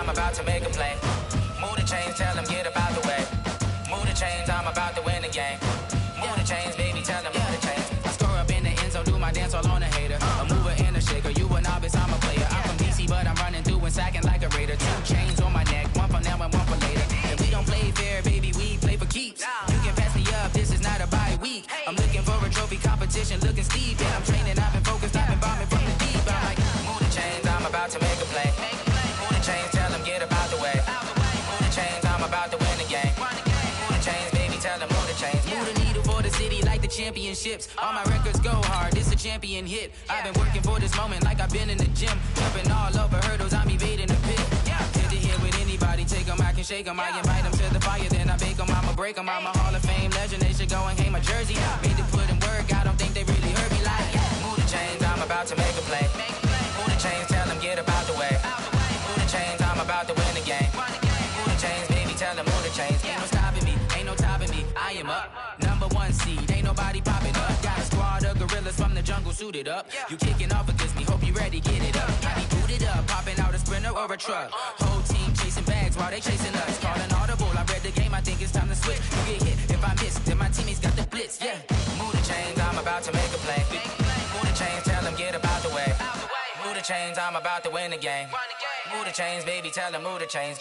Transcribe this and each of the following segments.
I'm about to make a play. Move the chains, tell them get up out the way. Move the chains, I'm about to win the game. Move the chains, baby, tell them move the chains. I score up in the end zone, do my dance all on a hater. A mover and a shaker, you a novice, I'm a player. I'm from DC, but I'm running through and sacking like a raider. 2 chains on my neck, one for now and one for later. And we don't play fair, baby, we play for keeps. You can pass me up, this is not a bye week. I'm looking for a trophy competition, looking steep. And I'm training, I've been focused, I've been bombing from the deep. I'm like, move the chains, I'm about to make a play. Move the chains, tell them get up out the way. Move the chains, I'm about to win the game. Move the chains, baby, tell them move the chains. Move the needle for the city like the championships. All my records go hard, this a champion hit. I've been working for this moment like I've been in the gym. Jumping all over hurdles, I'm evading the pit. Hit to hit with anybody, take them, I can shake them. I invite them to the fire, then I bake them, I'ma break them. I'm a Hall of Fame legend, they should go and hang my jersey. Made to put in work, I don't think they really heard me like. Move the chains, I'm about to make a play. Move the chains, tell them get up out the way. Move the chains, I'm about to win the game. Move the chains, baby, tell them move the chains. Ain't no stopping me, ain't no topping me, I am up. #1 seed, ain't nobody popping up. Got a squad of gorillas from the jungle suited up. You kicking off against me, hope you ready, get it up. I be booted up, popping out a Sprinter or a truck. Whole team chasing bags while they chasing us. Calling audible, I read the game, I think it's time to switch. You get hit, if I miss, then my teammates got the blitz, yeah. Move the chains, I'm about to make a play. Move the chains, tell them get up out the way. Move the chains, I'm about to win the game. Move the chains, baby, tell them move the chains.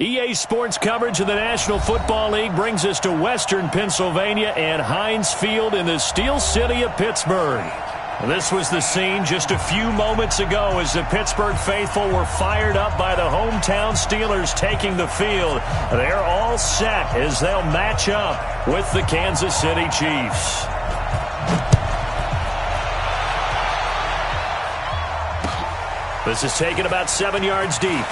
EA Sports coverage of the National Football League brings us to Western Pennsylvania and Heinz Field in the Steel City of Pittsburgh. This was the scene just a few moments ago as the Pittsburgh faithful were fired up by the hometown Steelers taking the field. They're all set as they'll match up with the Kansas City Chiefs. This is taken about 7 yards deep.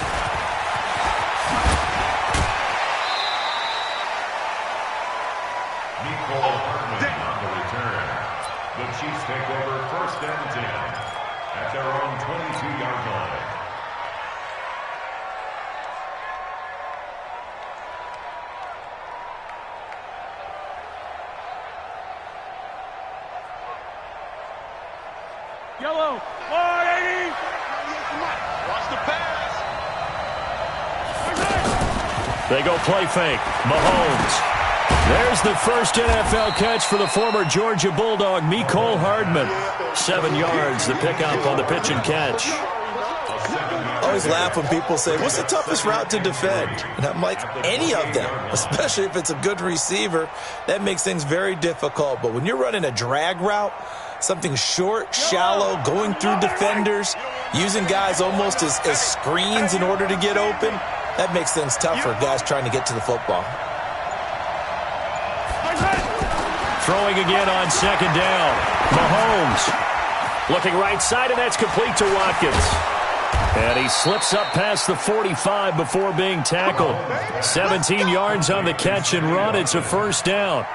Chiefs take over 1st and 10 at their own 22-yard line. Yellow, 480. Watch the pass. They go play fake. Mahomes. There's the first NFL catch for the former Georgia Bulldog, Mecole Hardman. 7 yards, the pickup on the pitch and catch. I always laugh when people say, what's the toughest route to defend? And I'm like, any of them, especially if it's a good receiver. That makes things very difficult. But when you're running a drag route, something short, shallow, going through defenders, using guys almost as screens in order to get open, that makes things tough for guys trying to get to the football. Throwing again on 2nd down. Mahomes looking right side, and that's complete to Watkins. And he slips up past the 45 before being tackled. 17 yards on the catch and run. It's a 1st down.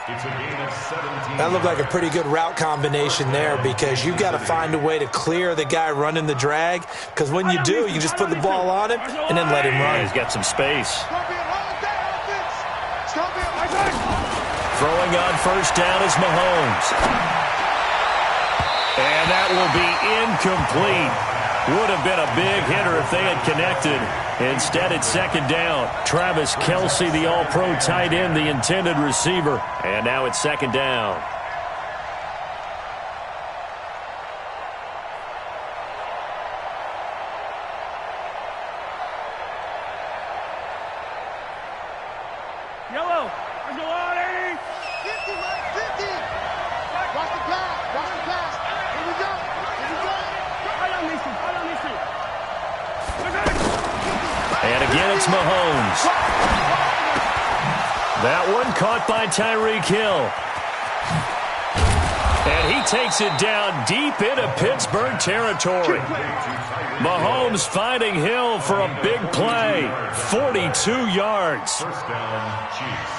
It's a gain of 17. That looked like a pretty good route combination there because you've got to find a way to clear the guy running the drag, because when you do, you just put the ball on him and then let him run. Yeah, he's got some space. Throwing on 1st down is Mahomes. And that will be incomplete. Would have been a big hitter if they had connected. Instead, it's 2nd down. Travis Kelce, the all-pro tight end, the intended receiver. And now it's 2nd down. Yellow. There's no 180. 50, Mike, 50. Watch the pass. Watch the pass. Here we go. Here we go. Right on this one. Right on this one. And again, it's Mahomes. That one caught by Tyreek Hill. And he takes it down deep into Pittsburgh territory. Mahomes finding Hill for a big play. 42 yards. First down, Chiefs.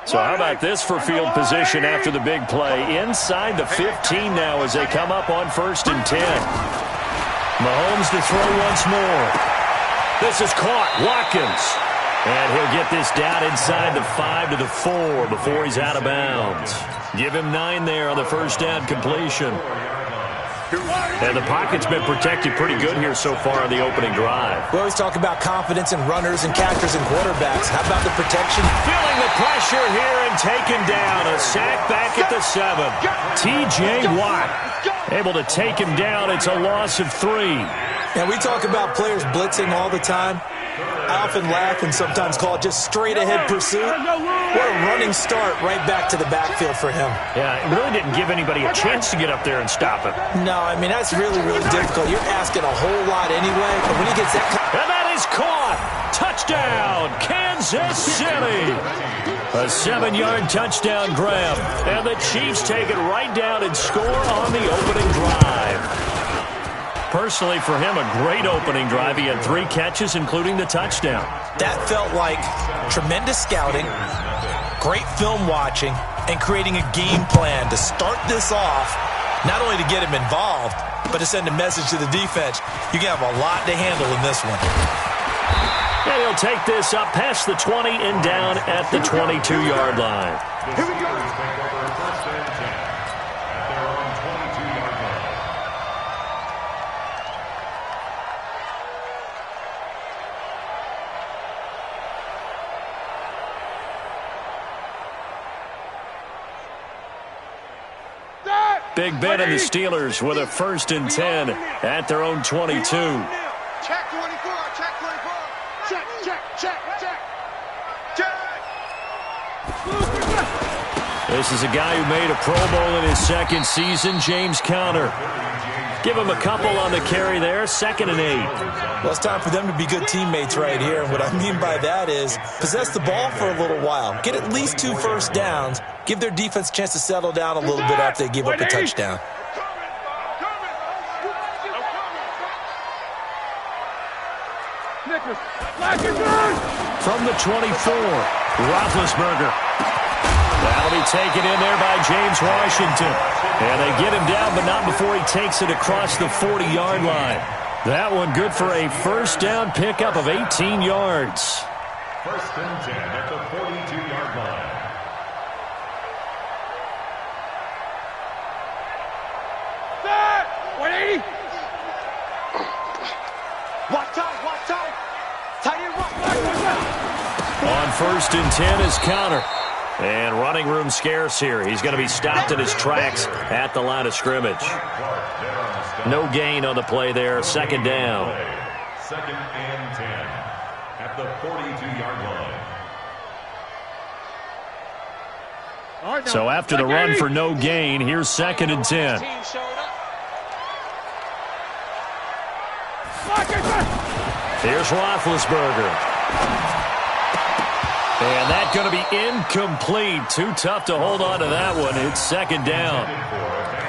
So how about this for field position after the big play? Inside the 15 now as they come up on 1st and 10. Mahomes to throw once more. This is caught. Watkins. And he'll get this down inside the 5 to the 4 before he's out of bounds. Give him 9 there on the first down completion. And the pocket's been protected pretty good here so far on the opening drive. We always talk about confidence in runners and catchers and quarterbacks. How about the protection? Feeling the pressure here and taken down. A sack back at the 7. T.J. Watt able to take him down. It's a loss of 3. And we talk about players blitzing all the time. I often laugh and sometimes call it just straight-ahead pursuit. What a running start right back to the backfield for him. Yeah, it really didn't give anybody a chance to get up there and stop him. No, I mean, that's really, really difficult. You're asking a whole lot anyway. But when he gets that... And that is caught. Touchdown, Kansas City. A 7-yard touchdown grab. And the Chiefs take it right down and score on the opening drive. Personally, for him, a great opening drive. He had 3 catches, including the touchdown. That felt like tremendous scouting, great film watching, and creating a game plan to start this off, not only to get him involved, but to send a message to the defense. You can have a lot to handle in this one. And he'll take this up past the 20 and down at the 22-yard line. Here we go. Take over 1st and 10 at their own 22-yard line. Big Ben and the Steelers with a 1st and 10 at their own 22. Check 24, check 24. Check, check, check, check. Check. This is a guy who made a Pro Bowl in his 2nd season, James Conner. Give him a couple on the carry there, 2nd and 8. Well, it's time for them to be good teammates right here. And what I mean by that is possess the ball for a little while. Get at least 2 first downs. Give their defense a chance to settle down a little bit after they give up a touchdown. From the 24, Roethlisberger. That'll be taken in there by James Washington. And they get him down, but not before he takes it across the 40-yard line. That one good for a first down pickup of 18 yards. 1st and 10 at the 42-yard line. Set! 180. Watch out, watch out. Tight end, watch out. On 1st and 10 is Conner. And running room scarce here. He's going to be stopped in his tracks at the line of scrimmage. No gain on the play there. 2nd down. 2nd and 10 at the 42-yard line. So after the run for no gain, here's 2nd and 10. Here's Roethlisberger. And that's going to be incomplete. Too tough to hold on to that one. It's 2nd down.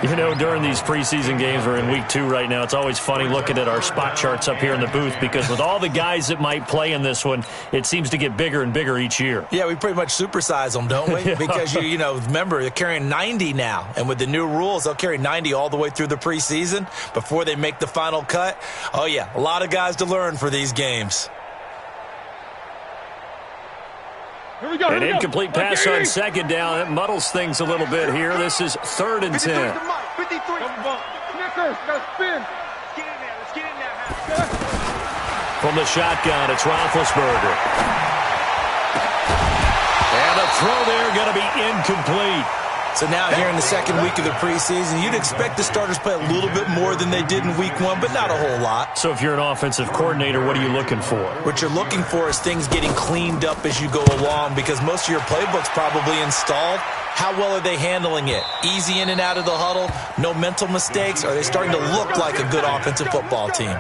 You know, during these preseason games, we're in week 2 right now, it's always funny looking at our spot charts up here in the booth because with all the guys that might play in this one, it seems to get bigger and bigger each year. Yeah, we pretty much supersize them, don't we? Because, you know, remember, they're carrying 90 now. And with the new rules, they'll carry 90 all the way through the preseason before they make the final cut. Oh, yeah, a lot of guys to learn for these games. An incomplete pass on 2nd down. It muddles things a little bit here. This is 3rd and 10. 53. Snickers, gotta spin. Get in there, let's get in there. From the shotgun, it's Roethlisberger. And the throw there going to be incomplete. So now here in the 2nd week of the preseason, you'd expect the starters to play a little bit more than they did in week 1, but not a whole lot. So if you're an offensive coordinator, what are you looking for? What you're looking for is things getting cleaned up as you go along because most of your playbook's probably installed. How well are they handling it? Easy in and out of the huddle? No mental mistakes? Are they starting to look like a good offensive football team?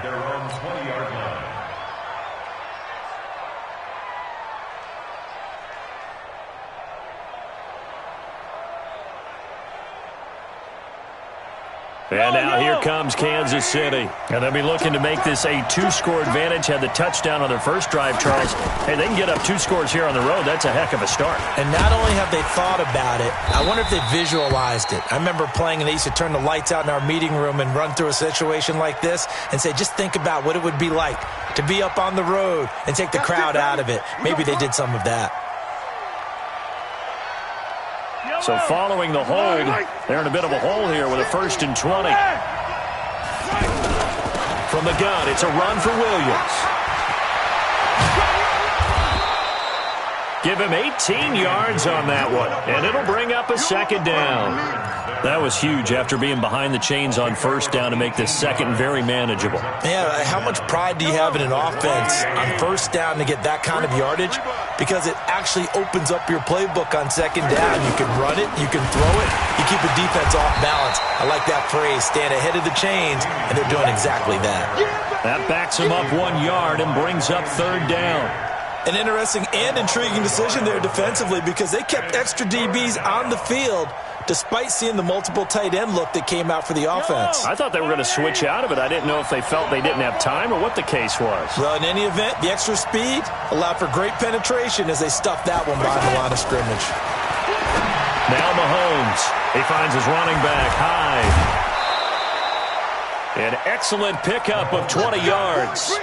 And now here comes Kansas City. And they'll be looking to make this a 2-score advantage. Had the touchdown on their first drive, Charles. Hey, they can get up 2 scores here on the road. That's a heck of a start. And not only have they thought about it, I wonder if they visualized it. I remember playing, and they used to turn the lights out in our meeting room and run through a situation like this and say, just think about what it would be like to be up on the road and take the crowd out of it. Maybe they did some of that. So following the hold, they're in a bit of a hole here with a 1st and 20. From the gun, it's a run for Williams. Give him 18 yards on that one, and it'll bring up a 2nd down. That was huge after being behind the chains on 1st down to make this 2nd very manageable. Yeah, how much pride do you have in an offense on 1st down to get that kind of yardage? Because it actually opens up your playbook on 2nd down. You can run it, you can throw it, you keep the defense off balance. I like that phrase, stand ahead of the chains, and they're doing exactly that. That backs him up 1 yard and brings up 3rd down. An interesting and intriguing decision there defensively because they kept extra DBs on the field despite seeing the multiple tight end look that came out for the offense. I thought they were going to switch out of it. I didn't know if they felt they didn't have time or what the case was. Well, in any event, the extra speed allowed for great penetration as they stuffed that one behind the line of scrimmage. Now Mahomes. He finds his running back, Hyde. An excellent pickup of 20 yards.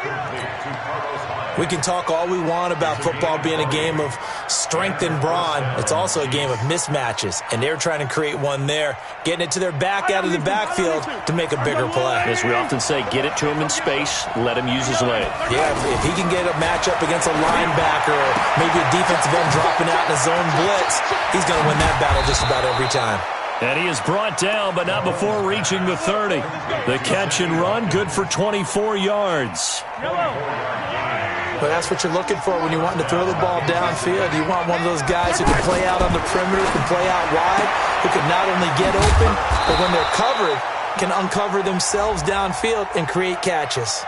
We can talk all we want about football being a game of strength and brawn. It's also a game of mismatches, and they're trying to create one there, getting it to their back out of the backfield to make a bigger play. As we often say, get it to him in space, let him use his leg. Yeah, if he can get a matchup against a linebacker or maybe a defensive end dropping out in a zone blitz, he's going to win that battle just about every time. And he is brought down, but not before reaching the 30. The catch and run, good for 24 yards. But that's what you're looking for when you're wanting to throw the ball downfield. You want one of those guys who can play out on the perimeter, can play out wide, who can not only get open, but when they're covered, can uncover themselves downfield and create catches.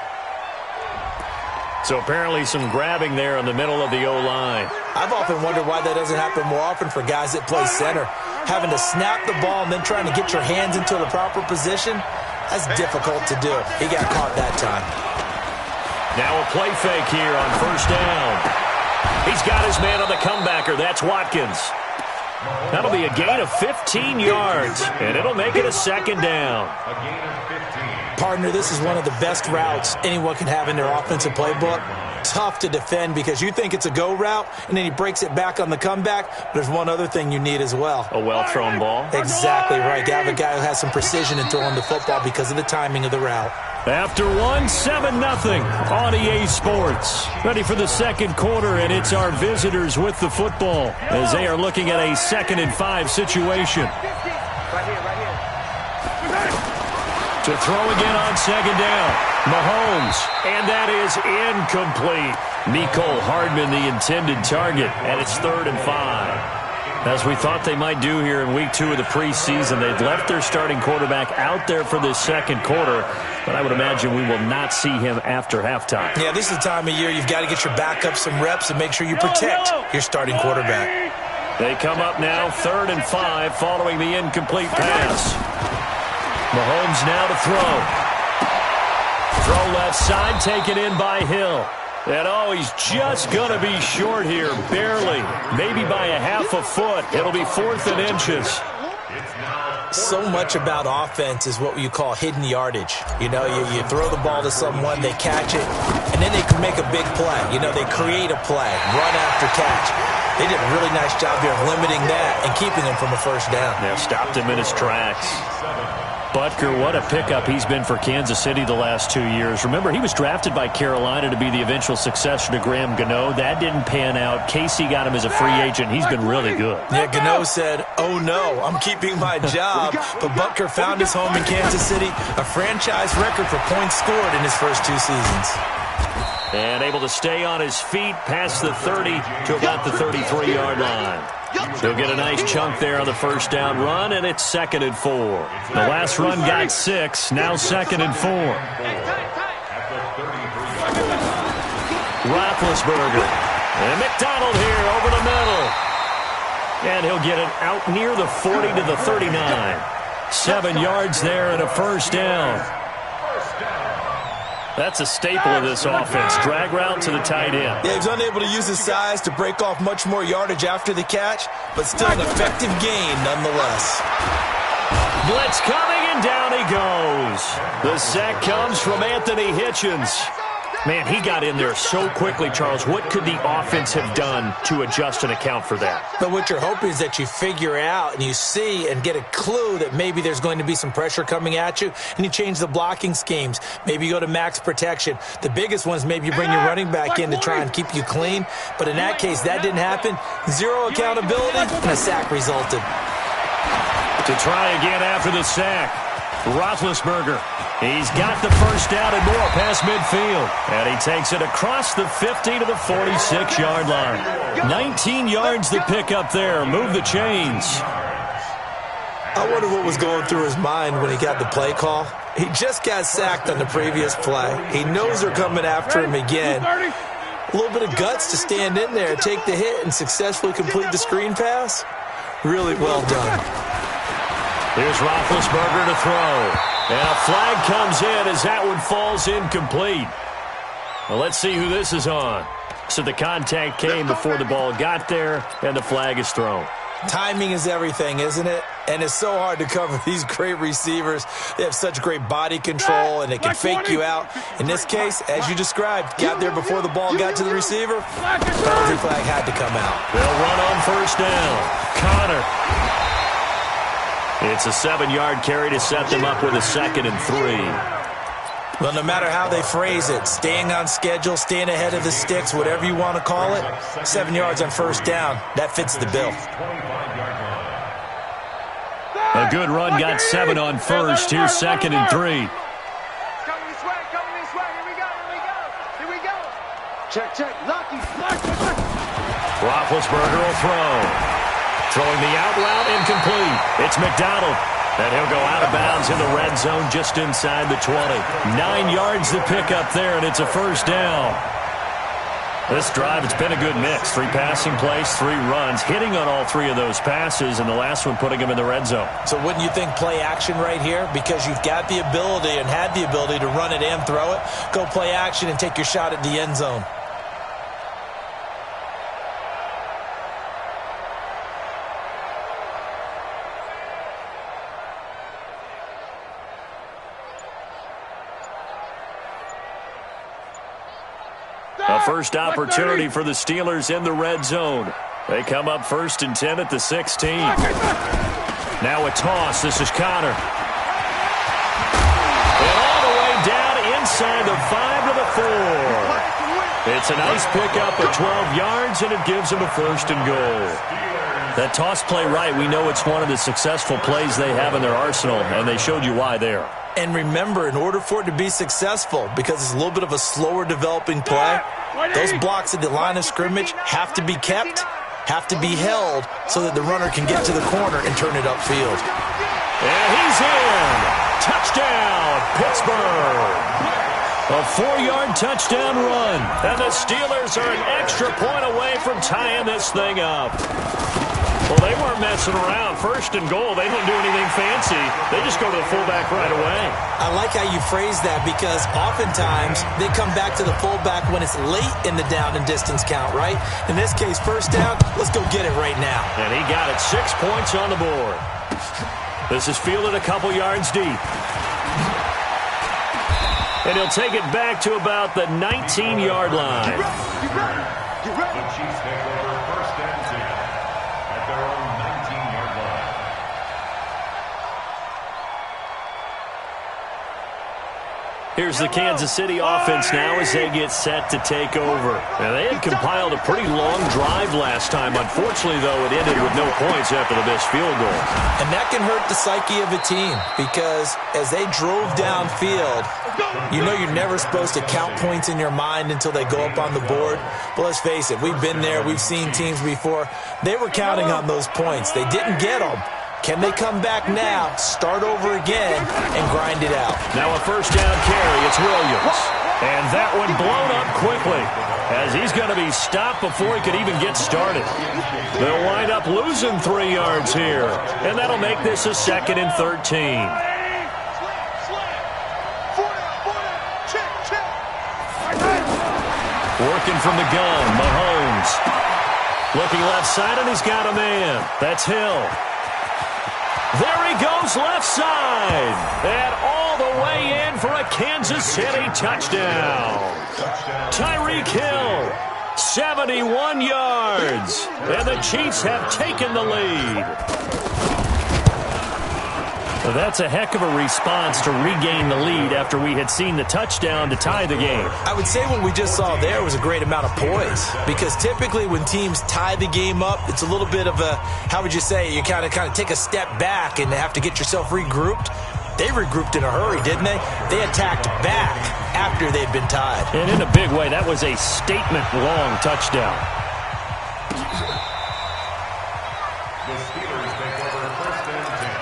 So apparently some grabbing there in the middle of the O-line. I've often wondered why that doesn't happen more often for guys that play center. Having to snap the ball and then trying to get your hands into the proper position, that's difficult to do. He got caught that time. Now a play fake here on 1st down. He's got his man on the comebacker. That's Watkins. That'll be a gain of 15 yards, and it'll make it a 2nd down. A gain of 15. Partner, this is one of the best routes anyone can have in their offensive playbook. Tough to defend because you think it's a go route, and then he breaks it back on the comeback. But there's one other thing you need as well. A well-thrown ball. Exactly right. You have a guy who has some precision in throwing the football because of the timing of the route. After 7-0 on EA Sports. Ready for the 2nd quarter, and it's our visitors with the football as they are looking at a 2nd and 5 situation. Right here. To throw again on 2nd down. Mahomes, and that is incomplete. Mecole Hardman, the intended target, and it's 3rd and 5. As we thought they might do here in week 2 of the preseason, they've left their starting quarterback out there for this 2nd quarter, but I would imagine we will not see him after halftime. Yeah, this is the time of year you've got to get your backup some reps and make sure you protect your starting quarterback. They come up now 3rd and 5 following the incomplete pass. Mahomes now to throw. Throw left side, taken in by Hill. And he's just going to be short here, barely. Maybe by a half a foot. It'll be 4th and inches. So much about offense is what you call hidden yardage. You know, you throw the ball to someone, they catch it, and then they can make a big play. You know, they create a play, run after catch. They did a really nice job here of limiting that and keeping him from a 1st down. Yeah, stopped him in his tracks. Butker, what a pickup he's been for Kansas City the last 2 years. Remember, he was drafted by Carolina to be the eventual successor to Graham Gano. That didn't pan out. Casey got him as a free agent. He's been really good. Yeah, Gano said, oh no, I'm keeping my job. But Butker found his home in Kansas City, a franchise record for points scored in his first 2 seasons. And able to stay on his feet past the 30 to about the 33-yard line. He'll get a nice chunk there on the first down run, and it's 2nd and 4. The last run got 6, now 2nd and 4. Roethlisberger. And McDonald here over the middle. And he'll get it out near the 40 to the 39. 7 yards there and a first down. That's a staple of this offense. Drag route to the tight end. Yeah, he's unable to use his size to break off much more yardage after the catch, but still an effective gain nonetheless. Blitz coming, and down he goes. The sack comes from Anthony Hitchens. Man, he got in there so quickly, Charles. What could the offense have done to adjust and account for that? But what you're hoping is that you figure out and you see and get a clue that maybe there's going to be some pressure coming at you, and you change the blocking schemes. Maybe you go to max protection. The biggest one is maybe you bring your running back in to try and keep you clean. But in that case, that didn't happen. Zero accountability, and a sack resulted. To try again after the sack, Roethlisberger. He's got the first down and more past midfield. And he takes it across the 50 to the 46-yard line. 19 yards to pick up there. Move the chains. I wonder what was going through his mind when he got the play call. He just got sacked on the previous play. He knows they're coming after him again. A little bit of guts to stand in there, take the hit, and successfully complete the screen pass. Really well done. Here's Roethlisberger to throw. And a flag comes in as that one falls incomplete. Well, let's see who this is on. So the contact came before the ball got there, and the flag is thrown. Timing is everything, isn't it? And it's so hard to cover these great receivers. They have such great body control, and they can fake you out. In this case, as you described, got there before the ball got to the receiver. Penalty flag had to come out. They'll run on first down. Connor. It's a 7-yard carry to set them up with a 2nd and 3. Well, no matter how they phrase it, staying on schedule, staying ahead of the sticks, whatever you want to call it, 7 yards on first down, that fits the bill. A good run got 7 on first. Here's 2nd and 3. Coming this way, here we go. Check, lucky. Roethlisberger will throw. Throwing the out route, incomplete. It's McDonald. And he'll go out of bounds in the red zone just inside the 20. 9 yards to pick up there, and it's a first down. This drive, it's been a good mix. 3 passing plays, 3 runs, hitting on all 3 of those passes, and the last one putting him in the red zone. So wouldn't you think play action right here? Because you've got the ability and had the ability to run it and throw it. Go play action and take your shot at the end zone. A first opportunity for the Steelers in the red zone. They come up 1st and 10 at the 16. Now a toss. This is Connor. And all the way down inside the 5 to the 4. It's a nice pickup of 12 yards, and it gives them a 1st and goal. That toss play right, we know it's one of the successful plays they have in their arsenal, and they showed you why there. And remember, in order for it to be successful, because it's a little bit of a slower developing play, those blocks at the line of scrimmage have to be kept, have to be held, so that the runner can get to the corner and turn it upfield. And he's in. Touchdown, Pittsburgh. A 4-yard touchdown run. And the Steelers are an extra point away from tying this thing up. Well, they weren't messing around. 1st and goal, they don't do anything fancy. They just go to the fullback right away. I like how you phrase that, because oftentimes they come back to the fullback when it's late in the down and distance count, right? In this case, 1st down, let's go get it right now. And he got it. 6 points on the board. This is fielded a couple yards deep. And he'll take it back to about the 19-yard line. The Chiefs take over 1st and 10 at their own 19-yard line. Here's the Kansas City offense now as they get set to take over. Now, they had compiled a pretty long drive last time. Unfortunately, though, it ended with no points after the missed field goal. And that can hurt the psyche of a team because as they drove downfield, you know you're never supposed to count points in your mind until they go up on the board. But let's face it, we've been there. We've seen teams before. They were counting on those points. They didn't get them. Can they come back now, start over again, and grind it out? Now a first down carry. It's Williams. And that one blown up quickly as he's going to be stopped before he could even get started. They'll wind up losing 3 yards here. And that'll make this a 2nd and 13. Working from the gun, Mahomes. Looking left side, and he's got a man. That's Hill. There he goes left side. And all the way in for a Kansas City touchdown. Tyreek Hill, 71 yards. And the Chiefs have taken the lead. So that's a heck of a response to regain the lead after we had seen the touchdown to tie the game. I would say what we just saw there was a great amount of poise because typically when teams tie the game up, it's a little bit of a, how would you say, you kind of take a step back and have to get yourself regrouped. They regrouped in a hurry, didn't they? They attacked back after they'd been tied. And in a big way, that was a statement-long touchdown. The Steelers take over 1st and 10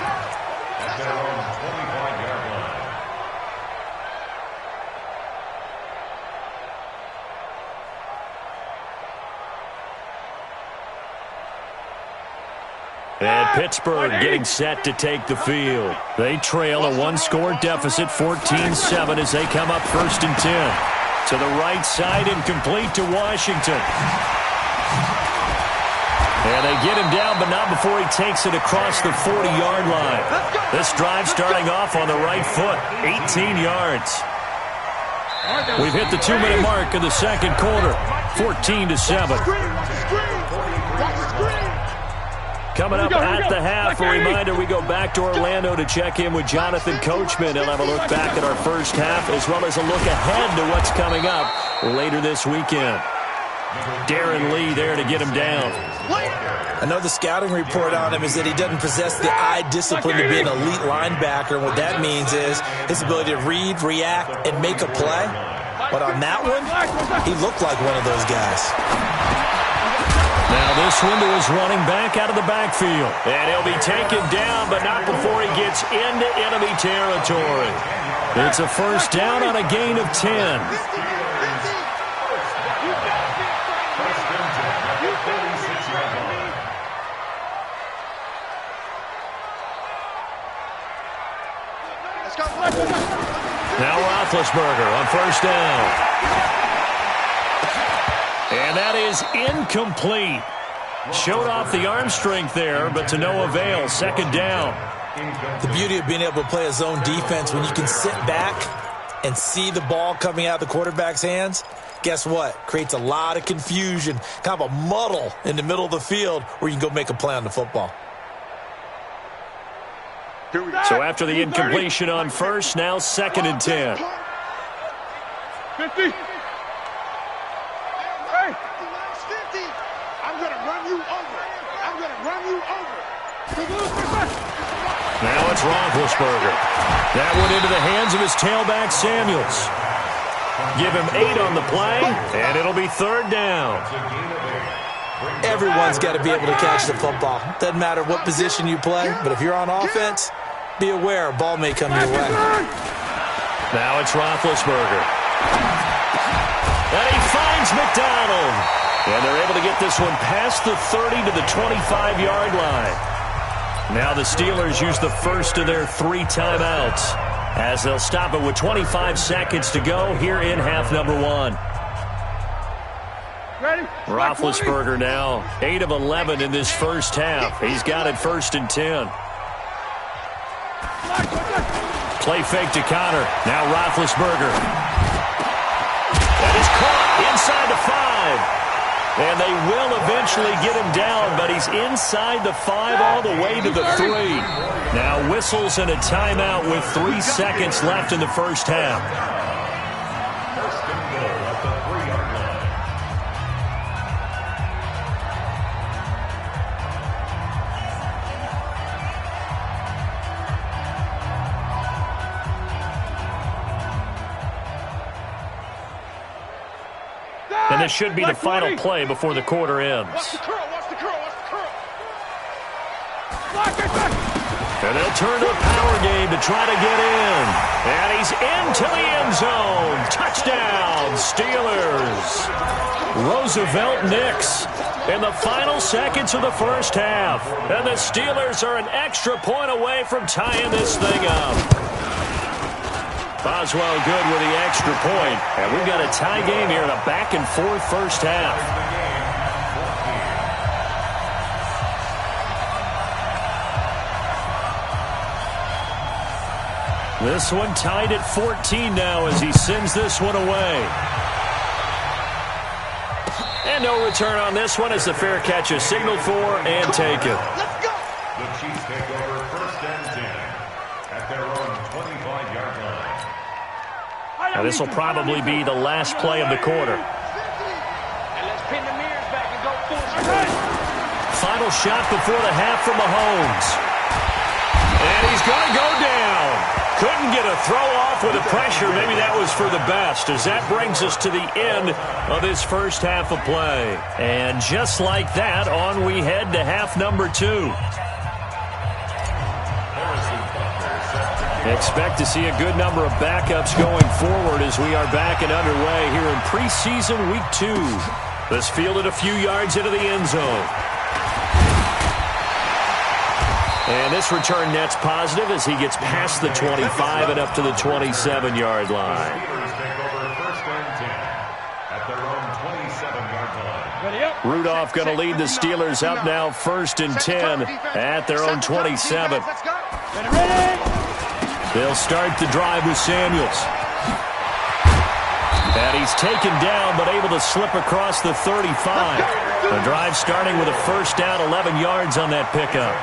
at their own 25-yard line. And Pittsburgh getting set to take the field. They trail a 1-score deficit, 14-7, as they come up 1st and 10. To the right side and complete to Washington. And they get him down, but not before he takes it across the 40-yard line. This drive starting off on the right foot, 18 yards. We've hit the 2-minute mark of the 2nd quarter, 14-7. Coming up at the half, a reminder, we go back to Orlando to check in with Jonathan Coachman. He'll have a look back at our first half as well as a look ahead to what's coming up later this weekend. Darren Lee there to get him down. I know the scouting report on him is that he doesn't possess the eye discipline to be an elite linebacker. And what that means is his ability to read, react, and make a play. But on that one, he looked like one of those guys. Now this one to his running back out of the backfield. And he'll be taken down, but not before he gets into enemy territory. It's a first down on a gain of 10. Now Roethlisberger on first down. And that is incomplete. Showed off the arm strength there, but to no avail. 2nd down. The beauty of being able to play a zone defense when you can sit back and see the ball coming out of the quarterback's hands, guess what? Creates a lot of confusion, kind of a muddle in the middle of the field where you can go make a play on the football. So after the incompletion on first, now 2nd and 10. 50. Hey, 50. I'm going to run you over. I'm going to run you over. Now it's Roethlisberger. That one into the hands of his tailback, Samuels. Give him 8 on the play, and it'll be 3rd down. Everyone's got to be able to catch the football. Doesn't matter what position you play, but if you're on offense, be aware a ball may come your way. Now it's Roethlisberger. And he finds McDonald. And they're able to get this one past the 30 to the 25-yard line. Now the Steelers use the first of their 3 timeouts as they'll stop it with 25 seconds to go here in half number 1. Roethlisberger now 8 of 11 in this first half. He's got it 1st and 10. Play fake to Connor. Now Roethlisberger. That is caught inside the 5. And they will eventually get him down, but he's inside the 5 all the way to the 3. Now whistles and a timeout with 3 seconds left in the first half. And this should be the final play before the quarter ends. Watch the curl, watch the curl, watch the curl. And they'll turn to a power game to try to get in. And he's into the end zone. Touchdown, Steelers. Roosevelt Nix in the final seconds of the first half. And the Steelers are an extra point away from tying this thing up. Boswell good with the extra point. And we've got a tie game here in a back-and-forth first half. This one tied at 14 now as he sends this one away. And no return on this one as the fair catch is signaled for and taken. Let's go. The Chiefs take over 1st and 10 at their own 25-yard line. Now this will probably be the last play of the quarter. And let's pin the mirrors back and go full sprint. Final shot before the half from Mahomes. And he's going to go down. Couldn't get a throw off with the pressure. Maybe that was for the best, as that brings us to the end of this first half of play. And just like that, on we head to half number 2. Expect to see a good number of backups going forward as we are back and underway here in preseason week 2. This fielded a few yards into the end zone. And this return net's positive as he gets past the 25 and up to the 27-yard line. Steelers take over 1st and 10 at their own 27-yard line. Rudolph going to lead the Steelers up now 1st and 10 at their own 27. They'll start the drive with Samuels. And he's taken down but able to slip across the 35. The drive starting with a first down, 11 yards on that pickup.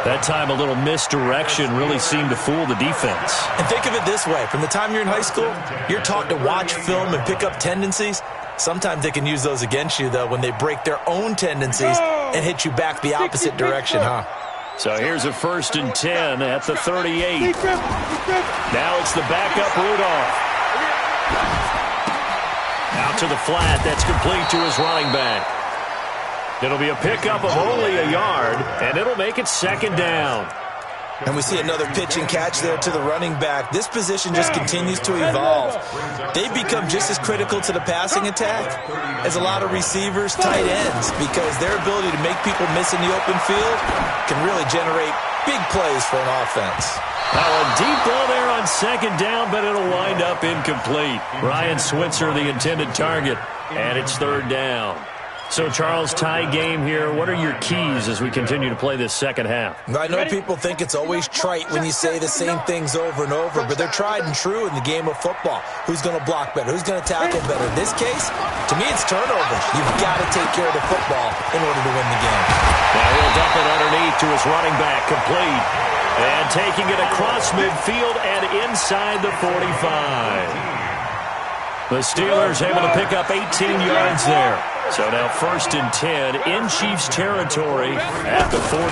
That time a little misdirection really seemed to fool the defense. And think of it this way. From the time you're in high school, you're taught to watch film and pick up tendencies. Sometimes they can use those against you, though, when they break their own tendencies and hit you back the opposite direction, huh? So here's a 1st and 10 at the 38. Now it's the backup Rudolph. Out to the flat. That's complete to his running back. It'll be a pickup of only a yard, and it'll make it 2nd down. And we see another pitch and catch there to the running back. This position just continues to evolve. They've become just as critical to the passing attack as a lot of receivers, tight ends, because their ability to make people miss in the open field can really generate big plays for an offense. Now a deep ball there on 2nd down, but it'll wind up incomplete. Ryan Switzer, the intended target, and it's 3rd down. So, Charles, tie game here. What are your keys as we continue to play this second half? I know people think it's always trite when you say the same things over and over, but they're tried and true in the game of football. Who's going to block better? Who's going to tackle better? In this case, to me, it's turnovers. You've got to take care of the football in order to win the game. Now he'll dump it underneath to his running back, complete. And taking it across midfield and inside the 45. The Steelers able to pick up 18 yards there. So now 1st and 10 in Chiefs territory at the 43.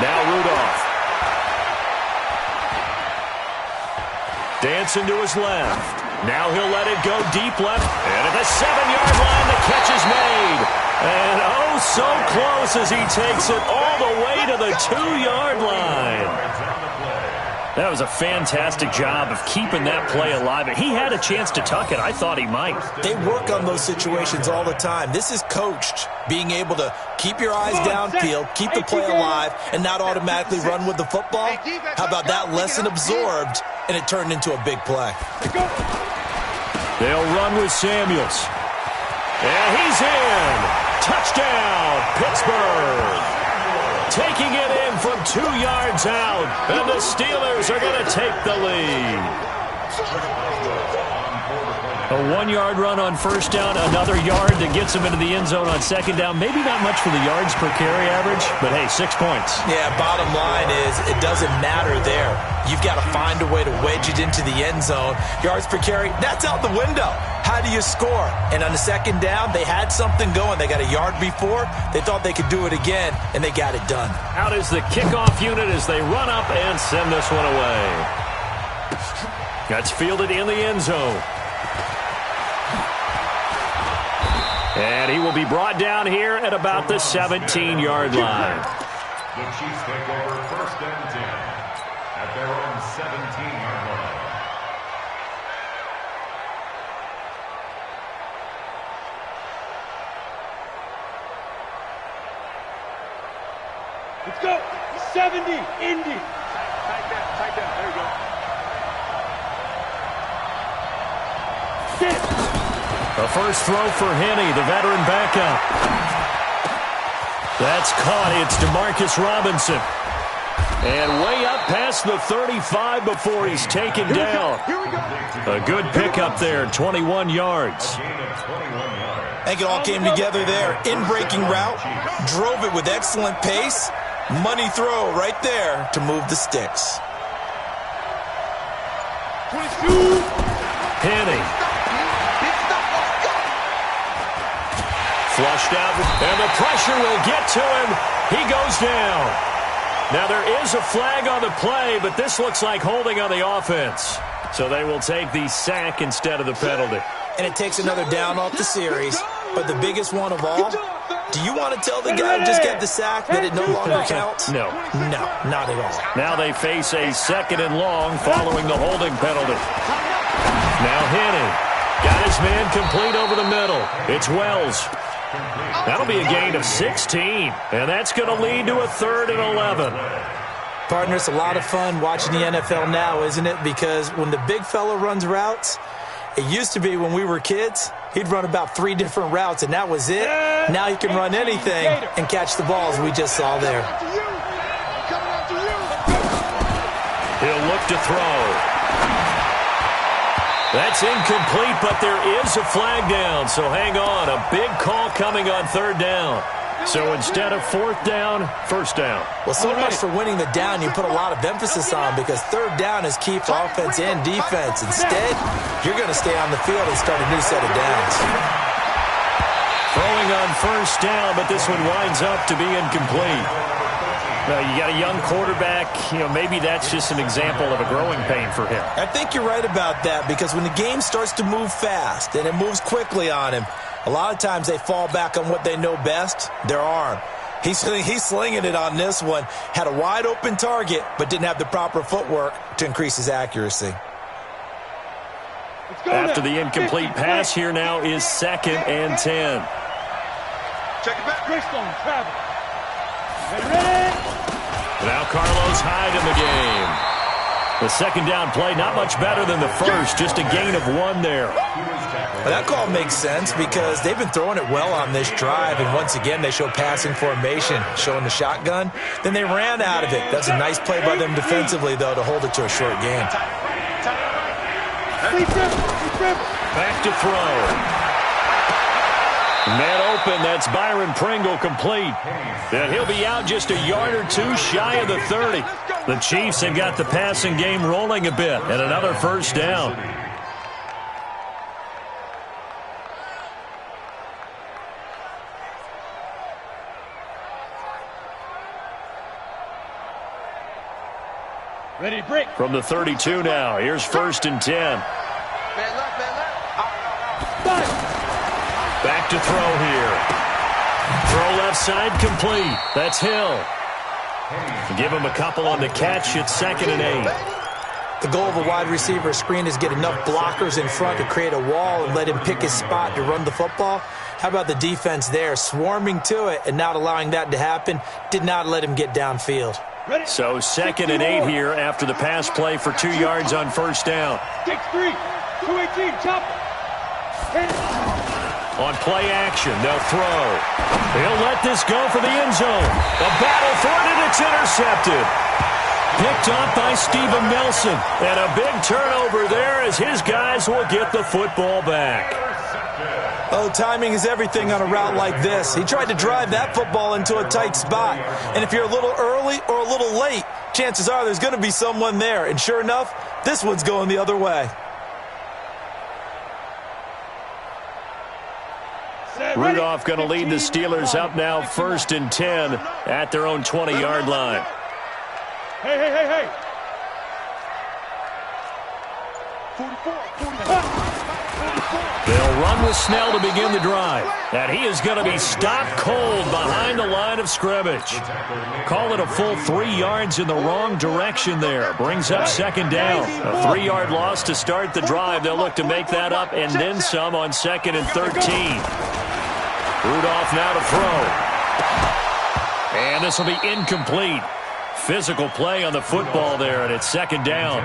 Now Rudolph. Dancing to his left. Now he'll let it go deep left. And at the 7-yard line, the catch is made. And oh, so close as he takes it all the way to the 2-yard line. That was a fantastic job of keeping that play alive. He had a chance to tuck it. I thought he might. They work on those situations all the time. This is coached, being able to keep your eyes downfield, keep the play alive, and not automatically run with the football. How about that lesson absorbed, and it turned into a big play? They'll run with Samuels. And he's in. Touchdown, Pittsburgh. Taking it in from 2 yards out, and the Steelers are going to take the lead. A 1-yard run on 1st down, another yard that gets him into the end zone on 2nd down. Maybe not much for the yards per carry average, but hey, 6 points. Yeah, bottom line is it doesn't matter there. You've got to find a way to wedge it into the end zone. Yards per carry, that's out the window. How do you score? And on the 2nd down, they had something going. They got a yard before. They thought they could do it again, and they got it done. Out is the kickoff unit as they run up and send this one away. That's fielded in the end zone. And he will be brought down here at about the 17-yard line. The Chiefs take over 1st and 10 at their own 17-yard line. Let's go. 70, Indy. Tight down. There you go. The first throw for Henney, the veteran backup. That's caught. It's DeMarcus Robinson. And way up past the 35 before he's taken down. A good pickup there, 21 yards. I think it all came together there. In-breaking route, drove it with excellent pace. Money throw right there to move the sticks. 22. Henney. Flushed out, and the pressure will get to him. He goes down. Now there is a flag on the play, but this looks like holding on the offense. So they will take the sack instead of the penalty. And it takes another down off the series. But the biggest one of all, do you want to tell the guy who just got the sack that it no longer counts? No. No, not at all. Now they face a 2nd and long following the holding penalty. Now Henney got his man complete over the middle. It's Wells. That'll be a gain of 16, and that's going to lead to a 3rd and 11. Partner, it's a lot of fun watching the NFL now, isn't it? Because when the big fella runs routes, it used to be when we were kids, he'd run about 3 different routes, and that was it. Now he can run anything and catch the balls we just saw there. He'll look to throw. That's incomplete, but there is a flag down, so hang on. A big call coming on 3rd down. So instead of 4th down, 1st down. Well, so much for winning the down you put a lot of emphasis on, because 3rd down is key for offense and defense. Instead, you're going to stay on the field and start a new set of downs. Throwing on 1st down, but this one winds up to be incomplete. You got a young quarterback, maybe that's just an example of a growing pain for him. I think you're right about that, because when the game starts to move fast and it moves quickly on him, a lot of times they fall back on what they know best, their arm. He's slinging it on this one. Had a wide open target, but didn't have the proper footwork to increase his accuracy. After the incomplete pass, here now is 2nd and 10. Check it back. Greystone, travel. Ready? Now Carlos Hyde in the game. The 2nd down play, not much better than the first, just a gain of 1 there. Well, that call makes sense because they've been throwing it well on this drive, and once again they show passing formation, showing the shotgun. Then they ran out of it. That's a nice play by them defensively, though, to hold it to a short game. Back to throw. Man open, that's Byron Pringle complete. And he'll be out just a yard or 2 shy of the 30. The Chiefs have got the passing game rolling a bit, and another 1st down. Ready, break. From the 32 now, here's 1st and 10. Man left. Back to throw here. Throw left side complete. That's Hill. Give him a couple on the catch. It's 2nd and 8. The goal of a wide receiver screen is get enough blockers in front to create a wall and let him pick his spot to run the football. How about the defense there, swarming to it and not allowing that to happen? Did not let him get downfield. So 2nd and 8 here after the pass play for 2 yards on 1st down. 6-3, 218, chopper. On play action, they'll throw. He'll let this go for the end zone. A battle for it, and it's intercepted. Picked off by Steven Nelson. And a big turnover there as his guys will get the football back. Oh, timing is everything on a route like this. He tried to drive that football into a tight spot. And if you're a little early or a little late, chances are there's going to be someone there. And sure enough, this one's going the other way. Rudolph going to lead the Steelers up now 1st and 10 at their own 20-yard line. Hey. 44. They'll run with Snell to begin the drive. And he is going to be stopped cold behind the line of scrimmage. Call it a full 3 yards in the wrong direction there. Brings up second down. A 3-yard loss to start the drive. They'll look to make that up and then some on 2nd and 13. Rudolph now to throw. And this will be incomplete. Physical play on the football there, and it's second down.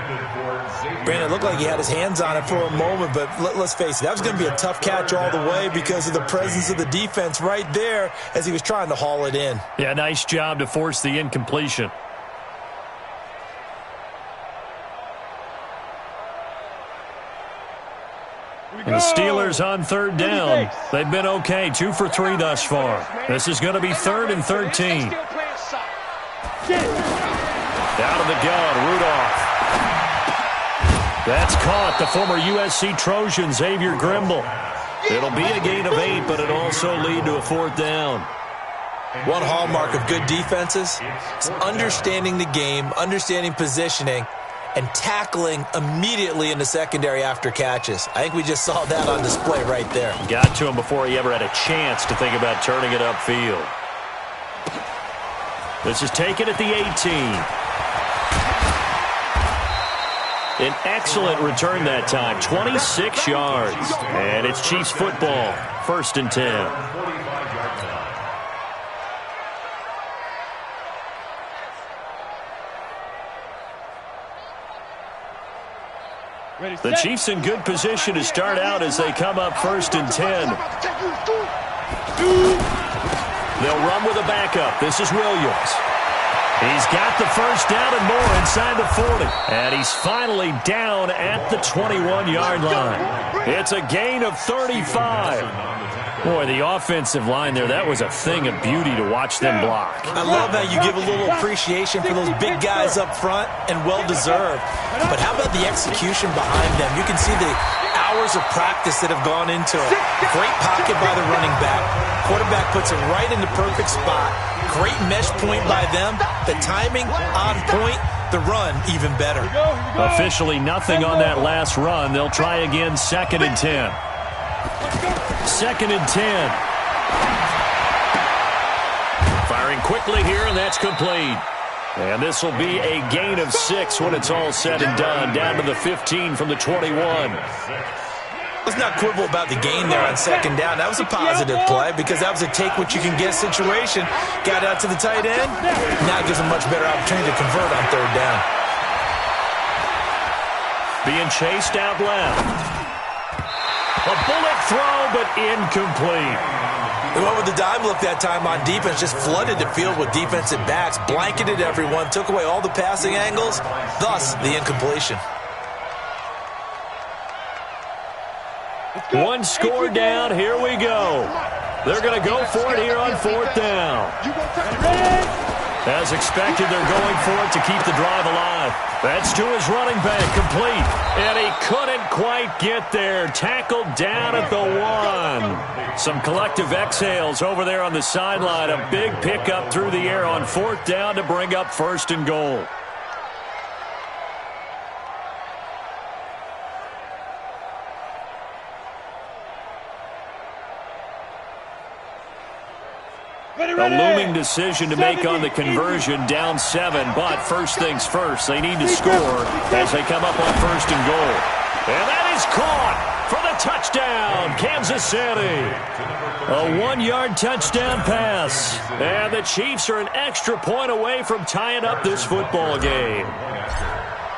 Brandon, it looked like he had his hands on it for a moment, but let's face it, that was going to be a tough catch all the way because of the presence of the defense right there as he was trying to haul it in. Yeah, nice job to force the incompletion. And the Steelers on 3rd down. They've been okay, 2 for 3 thus far. This is going to be 3rd and 13. Out of the gun, Rudolph. That's caught. The former USC Trojan, Xavier Grimble. It'll be a gain of 8, but it'll also lead to a 4th down. One hallmark of good defenses is understanding the game, understanding positioning, and tackling immediately in the secondary after catches. I think we just saw that on display right there. Got to him before he ever had a chance to think about turning it upfield. This is taken at the 18. An excellent return that time, 26 yards. And it's Chiefs football, 1st and 10. The Chiefs in good position to start out as they come up 1st and 10. They'll run with a backup. This is Williams. He's got the first down and more inside the 40. And he's finally down at the 21-yard line. It's a gain of 35. Boy, the offensive line there, that was a thing of beauty to watch them block. I love how you give a little appreciation for those big guys up front, and well-deserved. But how about the execution behind them? You can see the hours of practice that have gone into it. Great pocket by the running back. Quarterback puts it right in the perfect spot. Great mesh point by them. The timing on point. The run even better. Officially nothing on that last run. They'll try again 2nd and 10. 2nd and 10. Firing quickly here, and that's complete. And this will be a gain of 6 when it's all said and done. Down to the 15 from the 21. Let's not quibble about the gain there on 2nd down. That was a positive play because that was a take-what-you-can-get situation. Got out to the tight end. Now it gives them much better opportunity to convert on 3rd down. Being chased out left. A bullet throw, but incomplete. They went with the dime look that time on defense, just flooded the field with defensive backs, blanketed everyone, took away all the passing angles, thus the incompletion. One score down, here we go. They're going to go for it here on 4th down. As expected, they're going for it to keep the drive alive. That's to his running back, complete. And he couldn't quite get there. Tackled down at the 1. Some collective exhales over there on the sideline. A big pickup through the air on 4th down to bring up 1st and goal. A looming decision to make on the conversion, down 7, but first things first, they need to score as they come up on 1st and goal. And that is caught for the touchdown, Kansas City. A 1-yard touchdown pass, and the Chiefs are an extra point away from tying up this football game.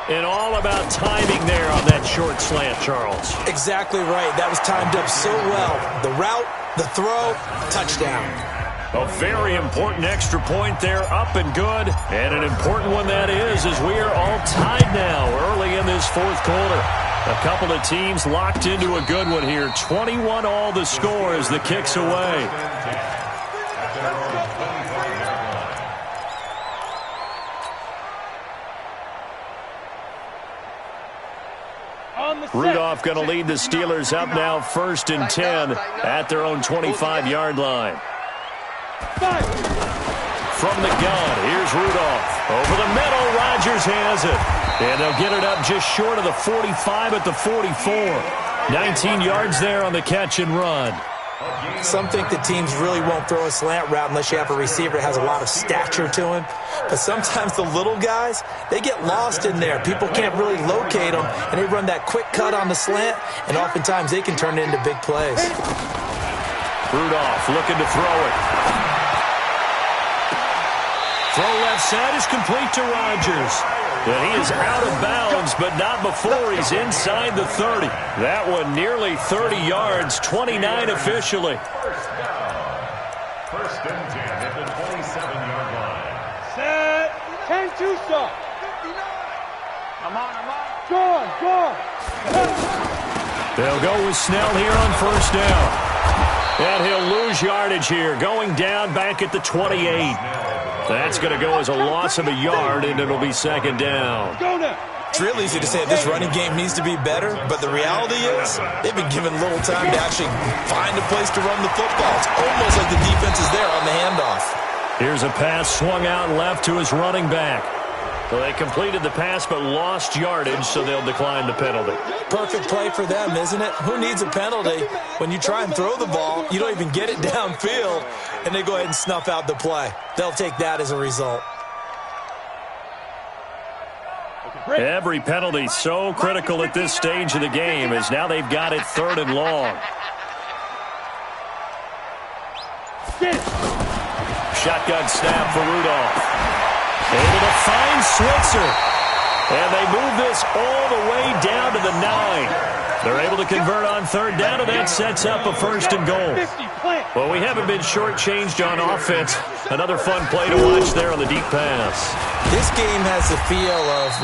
And all about timing there on that short slant, Charles. Exactly right. That was timed up so well. The route, the throw, touchdown. A very important extra point there, up and good. And an important one that is, as we are all tied now early in this 4th quarter. A couple of teams locked into a good one here. 21 all the score as the kick's away. Rudolph going to lead the Steelers up now 1st and 10 at their own 25-yard line. From the gun, here's Rudolph. Over the middle, Rodgers has it. And they'll get it up just short of the 45 at the 44. 19 yards there on the catch and run. Some think that teams really won't throw a slant route unless you have a receiver that has a lot of stature to him. But sometimes the little guys, they get lost in there. People can't really locate them, and they run that quick cut on the slant, and oftentimes they can turn it into big plays. Rudolph looking to throw it. Throw left side is complete to Rodgers. And he is out of bounds, but not before he's inside the 30. That one nearly 30 yards, 29 officially. First and 10 at the 27-yard line. Set. 10-2 stop. I'm on. Go. They'll go with Snell here on first down. And he'll lose yardage here, going down back at the 28. That's going to go as a loss of a yard, and it'll be second down. It's real easy to say this running game needs to be better, but the reality is they've been given little time to actually find a place to run the football. It's almost like the defense is there on the handoff. Here's a pass swung out left to his running back. Well, they completed the pass but lost yardage, so they'll decline the penalty. Perfect play for them, isn't it? Who needs a penalty? When you try and throw the ball, you don't even get it downfield, and they go ahead and snuff out the play. They'll take that as a result. Every penalty so critical at this stage of the game, as now they've got it third and long. Shotgun snap for Rudolph. Able to find Switzer. And they move this all the way down to the 9. They're able to convert on third down, and that sets up a first and goal. Well, we haven't been shortchanged on offense. Another fun play to watch there on the deep pass. This game has the feel of,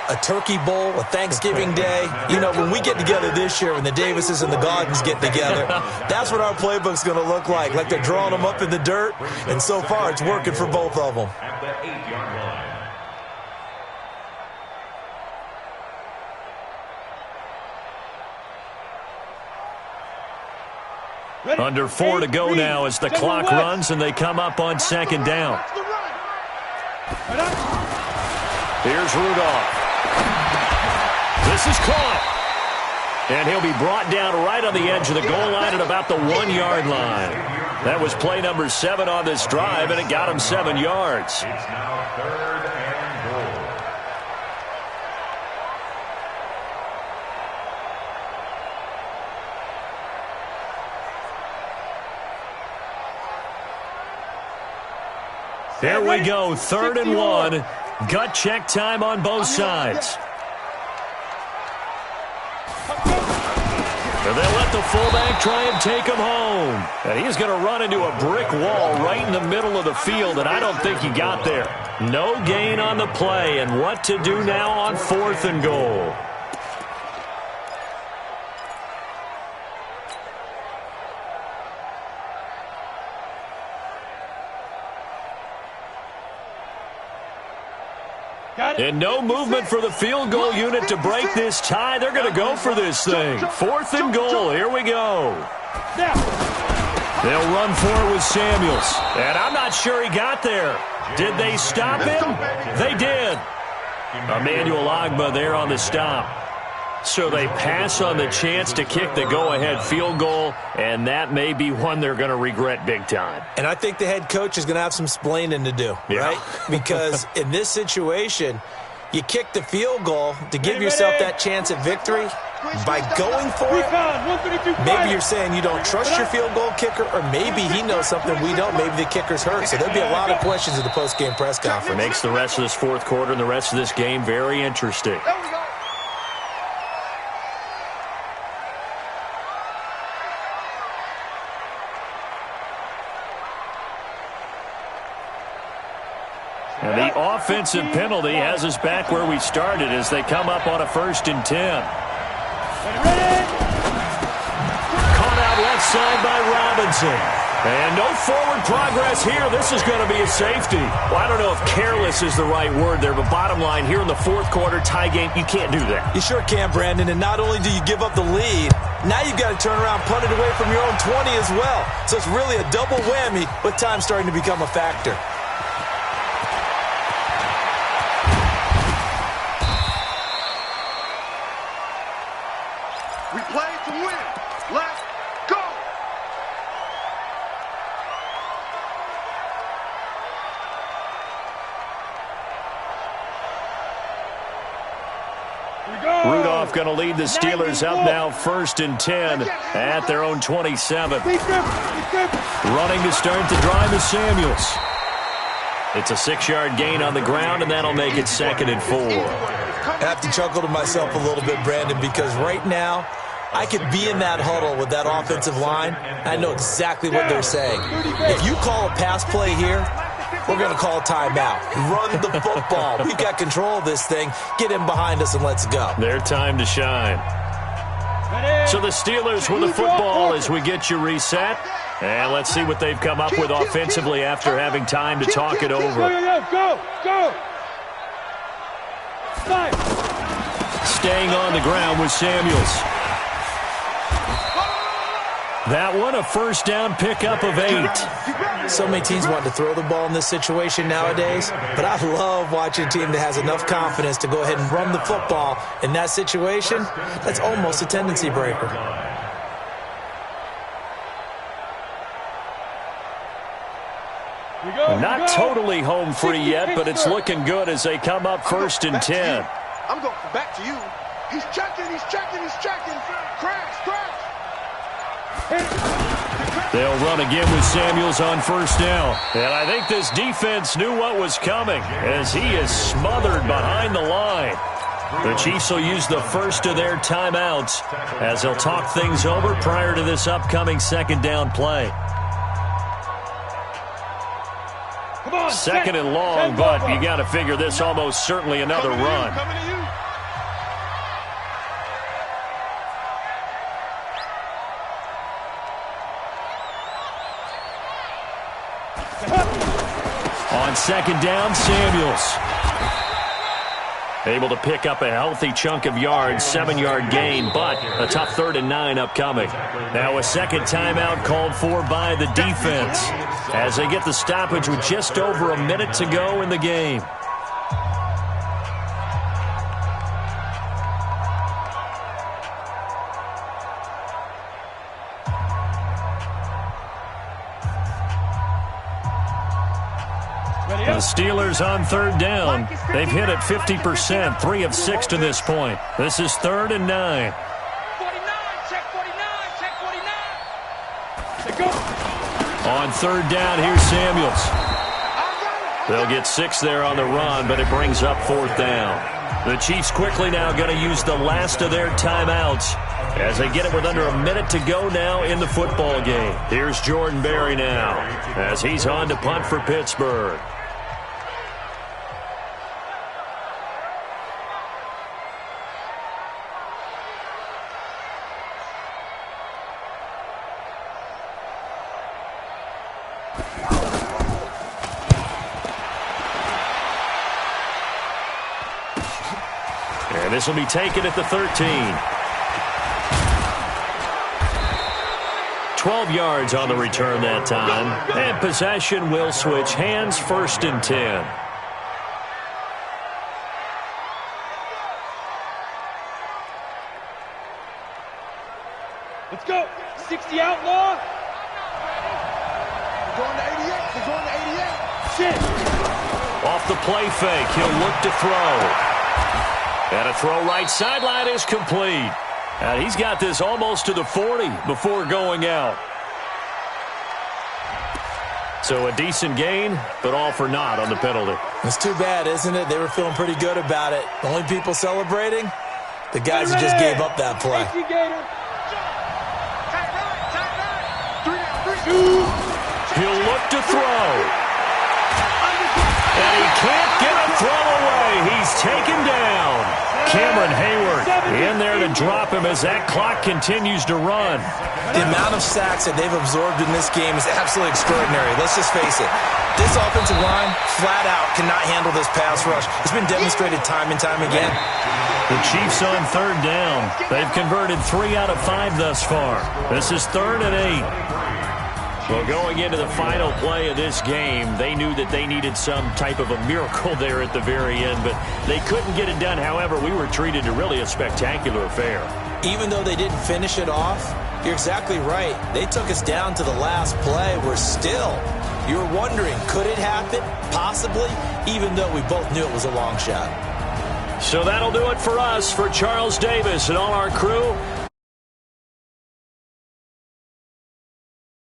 a turkey bowl, a Thanksgiving day. You know, when we get together this year, when the Davises and the Gaudens get together, that's what our playbook's going to look like they're drawing them up in the dirt, and so far it's working for both of them. At the 8-yard line. Under 4 to go now as the clock runs and they come up on second down. Here's Rudolph. This is caught. And he'll be brought down right on the edge of the goal line at about the 1-yard line. That was play number 7 on this drive, and it got him 7 yards. It's now third and goal. There we go, 3rd and 1. Gut check time on both sides. And they'll let the fullback try and take him home. And he's going to run into a brick wall right in the middle of the field, and I don't think he got there. No gain on the play, and what to do now on 4th and goal. And no movement for the field goal unit to break this tie. They're going to go for this thing. 4th and goal. Here we go. They'll run for it with Samuels. And I'm not sure he got there. Did they stop him? They did. Emmanuel Ogbah there on the stop. So they pass on the chance to kick the go-ahead field goal, and that may be one they're going to regret big time. And I think the head coach is going to have some splaining to do, right? Because in this situation, you kick the field goal to give yourself that chance at victory. By going for it, maybe you're saying you don't trust your field goal kicker, or maybe he knows something we don't. Maybe the kicker's hurt. So there'll be a lot of questions at the post-game press conference. Makes the rest of this 4th quarter and the rest of this game very interesting. And the offensive penalty has us back where we started as they come up on a 1st and 10. Caught out left side by Robinson. And no forward progress here. This is going to be a safety. Well, I don't know if careless is the right word there, but bottom line, here in the 4th quarter, tie game, you can't do that. You sure can, Brandon. And not only do you give up the lead, now you've got to turn around, punt it away from your own 20 as well. So it's really a double whammy with time starting to become a factor. handoff going to lead the Steelers up now 1st and 10 at their own 27. Running to start the drive is Samuels. It's a 6-yard gain on the ground, and that'll make it 2nd and 4. I have to chuckle to myself a little bit, Brandon, because right now I could be in that huddle with that offensive line. I know exactly what they're saying. If you call a pass play here, we're going to call a timeout. Run the football. We've got control of this thing. Get in behind us and let's go. Their time to shine. So the Steelers with the football as we get you reset. And let's see what they've come up with offensively after having time to talk it over. Go. Staying on the ground with Samuels. That one, a first down pickup of 8. So many teams want to throw the ball in this situation nowadays, but I love watching a team that has enough confidence to go ahead and run the football in that situation. That's almost a tendency breaker. Not totally home free yet, but it's looking good as they come up 1st and 10. I'm going back to you. He's checking. Crash. They'll run again with Samuels on 1st down. And I think this defense knew what was coming as he is smothered behind the line. The Chiefs will use the first of their timeouts as they'll talk things over prior to this upcoming 2nd down play. 2nd and long, but you got to figure this almost certainly another run. On 2nd down, Samuels. Able to pick up a healthy chunk of yards, 7-yard gain, but a tough 3rd and 9 upcoming. Now a second timeout called for by the defense as they get the stoppage with just over a minute to go in the game. The Steelers on 3rd down. They've hit it 50%, 3 of 6 to this point. This is 3rd and 9. 49, check 49. On 3rd down, here's Samuels. They'll get 6 there on the run, but it brings up 4th down. The Chiefs quickly now going to use the last of their timeouts as they get it with under a minute to go now in the football game. Here's Jordan Berry now as he's on to punt for Pittsburgh. And this will be taken at the 13. 12 yards on the return that time. And possession will switch hands, 1st and 10. Let's go. 60 outlaw. We're going to 88. Shit. Off the play fake, he'll look to throw. And a throw right sideline is complete. And he's got this almost to the 40 before going out. So a decent gain, but all for naught on the penalty. It's too bad, isn't it? They were feeling pretty good about it. The only people celebrating, the guys who just gave up that play. He'll look to throw. And he can't get a throw away. He's taken down. Cameron Hayward in there to drop him as that clock continues to run. The amount of sacks that they've absorbed in this game is absolutely extraordinary. Let's just face it. This offensive line, flat out, cannot handle this pass rush. It's been demonstrated time and time again. The Chiefs on 3rd down. They've converted 3 out of 5 thus far. This is 3rd and 8. Well, going into the final play of this game, they knew that they needed some type of a miracle there at the very end, but they couldn't get it done. However, we were treated to really a spectacular affair. Even though they didn't finish it off, you're exactly right. They took us down to the last play. You're wondering, could it happen? Possibly, even though we both knew it was a long shot. So that'll do it for us. For Charles Davis and all our crew,